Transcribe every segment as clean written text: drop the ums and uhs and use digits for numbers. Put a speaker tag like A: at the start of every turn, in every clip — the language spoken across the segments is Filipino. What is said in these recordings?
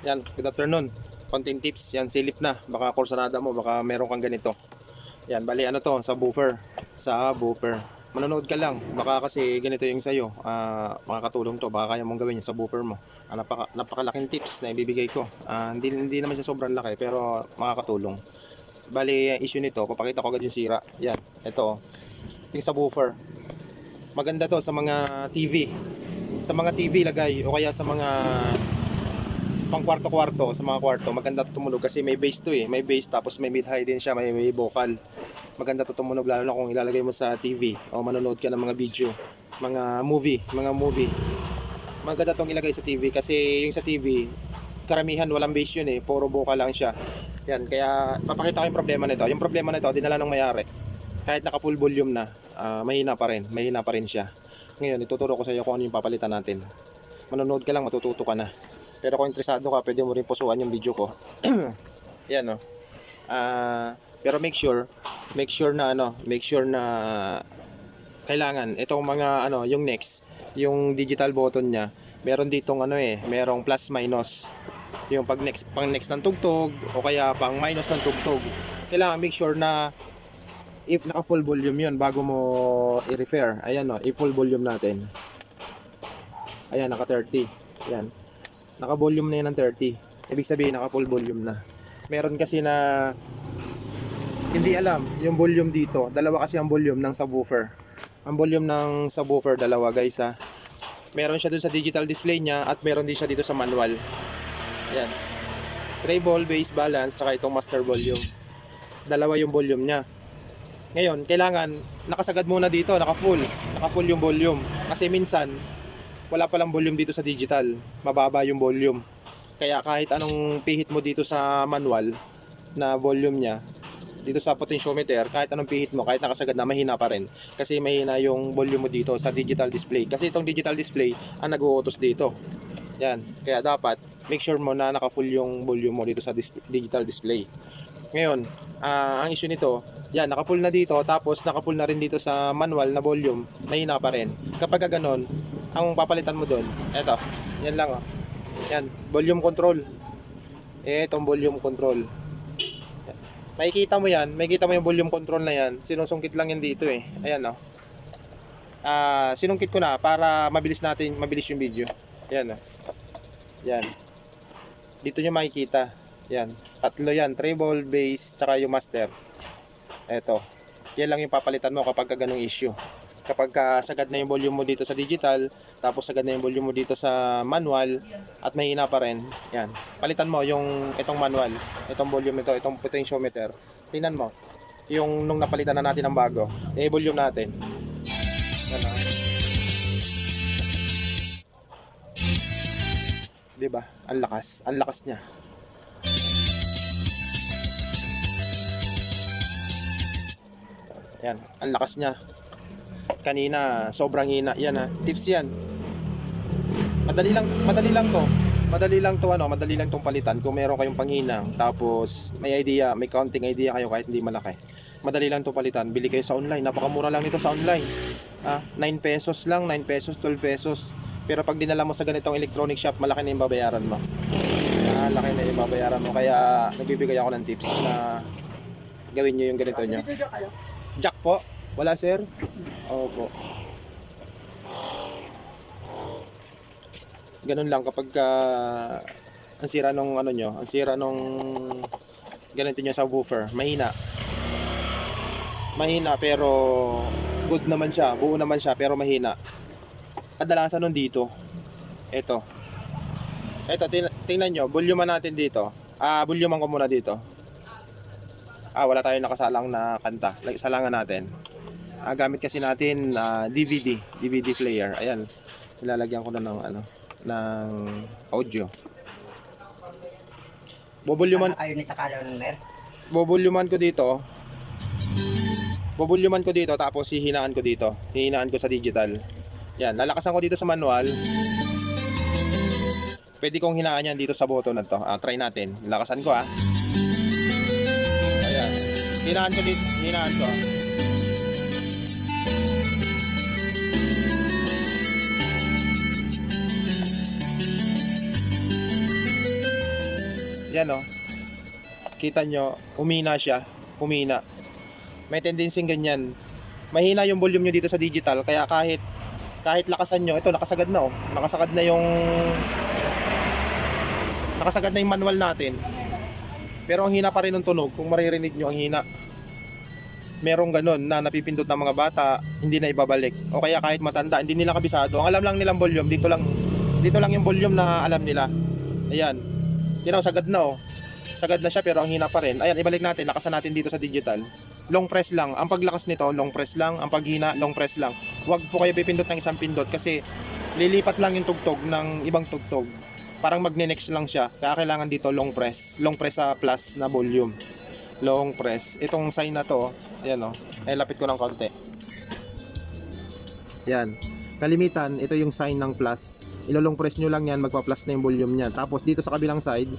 A: Yan, good afternoon. Konting tips, yan silip na. Baka kursanada mo, baka meron kang ganito. Yan, bali ano to, sa buffer. Sa buffer. Manonood ka lang, baka kasi ganito yung sa'yo. Makakatulong to, baka kaya mong gawin sa buffer mo. Napakalaking tips na ibibigay ko. Hindi naman siya sobrang laki, pero makakatulong. Bali, issue nito, papakita ko agad yung sira. Yan, ito. Yung sa buffer. Maganda to sa mga TV. Sa mga TV lagay, o kaya sa mga pang kwarto-kwarto, sa mga kwarto, maganda to tumunog kasi may bass to eh. May bass tapos may mid-high din siya, may vocal. Maganda to tumunog lalo na kung ilalagay mo sa TV o manonood ka ng mga video, mga movie. Maganda tong ilagay sa TV kasi yung sa TV, karamihan walang bass yun eh, puro vocal lang siya. Yan, kaya papakita ko yung problema nito. Yung problema nito, dinala ng mayari. Kahit naka full volume na, mahina pa rin siya. Ngayon, ituturo ko sa iyo kung ano yung papalitan natin. Manonood ka lang, matututo ka na. Pero kung interesado ka, pwede mo rin pusuan yung video ko. Yan no. Pero make sure na kailangan itong mga yung next, yung digital button niya, meron ditong merong plus minus. Yung pang next ng tugtog o kaya pang minus ng tugtog. Kailangan make sure na if naka full volume yun bago mo i-refer. Ayan no, i-full volume natin. Ayan, naka 30. Ayan. Naka volume na yan ng 30. Ibig sabihin naka full volume na. Meron kasi na hindi alam yung volume dito. Dalawa kasi ang volume ng subwoofer. Ang volume ng subwoofer dalawa guys ha. Meron siya dun sa digital display niya at meron din siya dito sa manual. Ayan. Treble, bass, balance, tsaka itong master volume. Dalawa yung volume niya. Ngayon, kailangan nakasagad muna dito, naka full yung volume. Kasi minsan wala palang volume dito sa digital, mababa yung volume. Kaya kahit anong pihit mo dito sa manual na volume niya, dito sa potentiometer, kahit anong pihit mo, kahit nakasagad na, mahina pa rin. Kasi mahina yung volume mo dito sa digital display. Kasi itong digital display ang nag-uutos dito. Yan, kaya dapat make sure mo na naka-full yung volume mo dito sa digital display. Ngayon, ang issue nito, yan, naka-full na dito, tapos naka-full na rin dito sa manual na volume, mahina pa rin. Kapag ganoon, ang papalitan mo doon, eto, yan lang oh. Yan, volume control. Etong volume control. Yan. Makikita mo yung volume control na yan. Sinusungkit lang yan dito eh. Ayan oh. Sinungkit ko na para mabilis yung video. Yan oh. Yan. Dito nyo makikita. Yan. Tatlo yan, treble, bass, tsaka yung master. Eto. Yan lang yung papalitan mo kapag ganung issue. Kapag sagad na yung volume mo dito sa digital, tapos sagad na yung volume mo dito sa manual, at mahina pa rin, yan. Palitan mo itong manual, itong volume ito, itong potentiometer. Tingnan mo, yung nung napalitan na natin ng bago, volume natin. Yan o. Diba? Ang lakas niya. Yan, ang lakas niya. Kanina sobrang hina. Yan tips yan. Madali lang tong palitan kung meron kayong panghinang, tapos may counting idea kayo kahit hindi malaki. Madali lang tong palitan. Bili kayo sa online. Napakamura lang nito sa online. 9 pesos lang, 9 pesos, 12 pesos. Pero pag dinala mo sa ganitong electronic shop, malaki na yung babayaran mo. Laki na yung babayaran mo. Kaya nagbibigay ako ng tips na gawin nyo yung ganito nyo. Jack po? Wala sir? Opo. Ganun lang kapag ang sira nung ang sira nung ganito nyo sa woofer, mahina pero good naman siya, buo naman siya pero mahina. Kadalasan nun dito, eto tingnan nyo, volume natin dito. Volume ko muna dito. Wala tayong nakasalang na kanta, salangan natin. Gamit kasi natin DVD player. Ayan, ilalagyan ko na ng audio. Boboluman ko dito tapos hihinaan ko sa digital. Yan, lalakasan ko dito sa manual. Pwede kong hinaan yan dito sa button na to. Try natin. Lakasan ko Ayan. Hinaan ko. Yan o. Kita nyo, umina siya. Umina. May tendency ganyan. Mahina yung volume nyo dito sa digital, kaya kahit lakasan nyo, ito nakasagad na oh. Nakasagad na yung manual natin. Pero ang hina pa rin ng tunog, kung maririnig nyo ang hina. Merong ganun na napipindot ng mga bata, hindi na ibabalik. O kaya kahit matanda, hindi nila kabisado. Ang alam lang nilang volume, dito lang yung volume na alam nila. Ayan. Tinaw, sagad na oh. Sagad na siya pero ang hina pa rin. Ayan, ibalik natin, lakasan natin dito sa digital. Long press lang. Ang paglakas nito, long press lang. Ang paghina, long press lang. Huwag po kayo pipindot ng isang pindot kasi lilipat lang yung tugtog ng ibang tugtog. Parang magne-next lang siya. Kaya kailangan dito long press. Long press sa plus na volume. Long press. Itong sign na to, ayan o. Ay, lapit ko ng konti. Yan. Kalimitan, ito yung sign ng plus. Ilo-long press nyo lang yan, magpa-plus na yung volume niyan. Tapos dito sa kabilang side,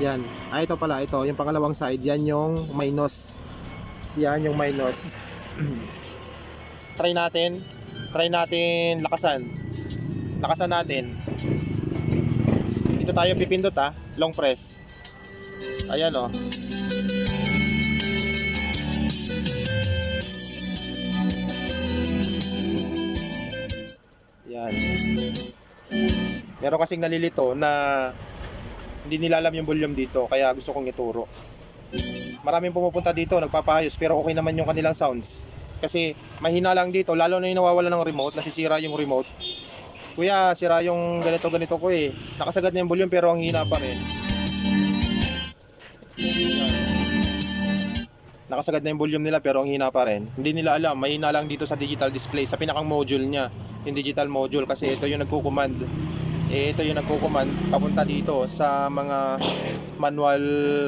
A: yan. Ito pala, ito. Yung pangalawang side, yan yung minus. Yan yung minus. Try natin lakasan. Lakasan natin. Dito tayo pipindot ha, long press. Ayan oh. Yan. Meron kasing nalilito na hindi nila alam yung volume dito, kaya gusto kong ituro. Maraming pumupunta dito, nagpapayos, pero okay naman yung kanilang sounds. Kasi mahina lang dito, lalo na yung nawawala ng remote, nasisira yung remote. Kuya, sira yung ganito ko eh. Nakasagad na yung volume pero ang hina pa rin. Nakasagad na yung volume nila pero ang hina pa rin. Hindi nila alam, mahina lang dito sa digital display, sa pinakang module niya. Yung digital module kasi ito yung nagko-command. Ito yung nagko-command papunta dito sa mga manual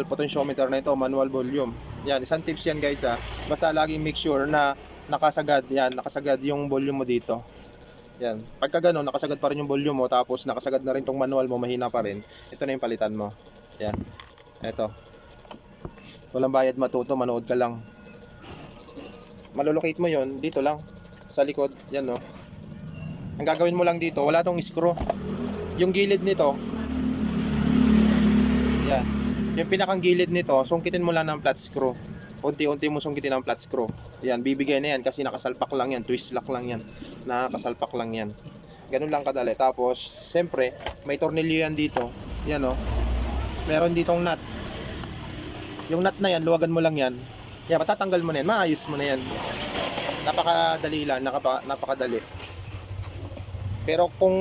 A: potentiometer na ito, manual volume. Yan, isang tips yan guys ha. Basta laging make sure na nakasagad yung volume mo dito. Yan. Pagka gano'n, nakasagad pa rin yung volume mo, tapos nakasagad na rin tong manual mo, mahina pa rin. Ito na yung palitan mo. Yan. Ito. Walang bayad matuto, manood ka lang. Malolocate mo yon dito lang. Sa likod. Yan no. Ang gagawin mo lang dito, wala tong screw. Yung gilid nito, yan. Yung pinakang gilid nito, sungkitin mo lang ng flat screw. Unti-unti mo sungkitin ng flat screw. Yan, bibigay na yan kasi nakasalpak lang yan, twist lock lang yan. Nakasalpak lang yan. Ganun lang kadali. Tapos, siyempre, may tornilyo yan dito. Yan o. Meron ditong nut. Yung nut na yan, luwagan mo lang yan. Yan, matatanggal mo na yan, maayos mo na yan. Napakadali lang, napakadali. Pero kung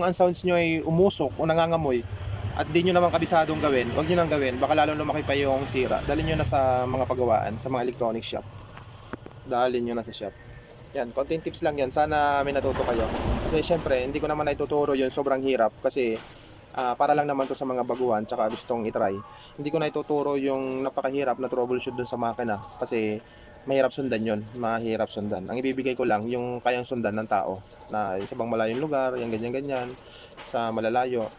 A: ang sounds nyo ay umusok o nangangamoy at di nyo naman kabisadong gawin, huwag nyo nang gawin, baka lalong lumaki pa yung sira. Dalhin nyo na sa mga pagawaan, sa mga electronic shop. Dalhin nyo na sa shop. Yan, konting tips lang yan. Sana may natuto kayo. Kasi syempre, hindi ko naman naituturo yun, sobrang hirap. Kasi para lang naman to sa mga baguhan, tsaka gustong itry. Hindi ko naituturo yung napakahirap na troubleshoot dun sa makina. Kasi mahirap sundan yun, mahirap sundan. Ang ibibigay ko lang, yung kayang sundan ng tao na sa bang malayong lugar, yung ganyan-ganyan, sa malalayo,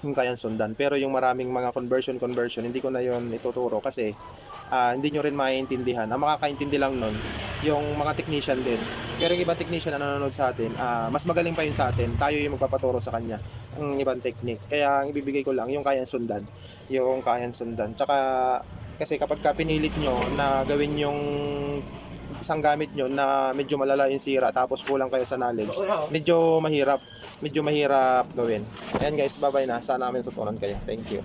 A: yung kayang sundan. Pero yung maraming mga conversion, hindi ko na yun ituturo kasi hindi nyo rin maiintindihan. Ang makakaintindi lang nun, yung mga technician din. Pero yung ibang technician na nanonood sa atin, mas magaling pa yun sa atin. Tayo yung magpapaturo sa kanya ng ibang technique. Kaya ang ibibigay ko lang, yung kayang sundan. Yung kayang sundan. Tsaka, kasi kapag pinilit nyo na gawin yung isang gamit nyo na medyo malala yung sira tapos kulang kayo sa knowledge, medyo mahirap gawin. Ayan guys, bye bye na. Sana namin tutunan kayo. Thank you.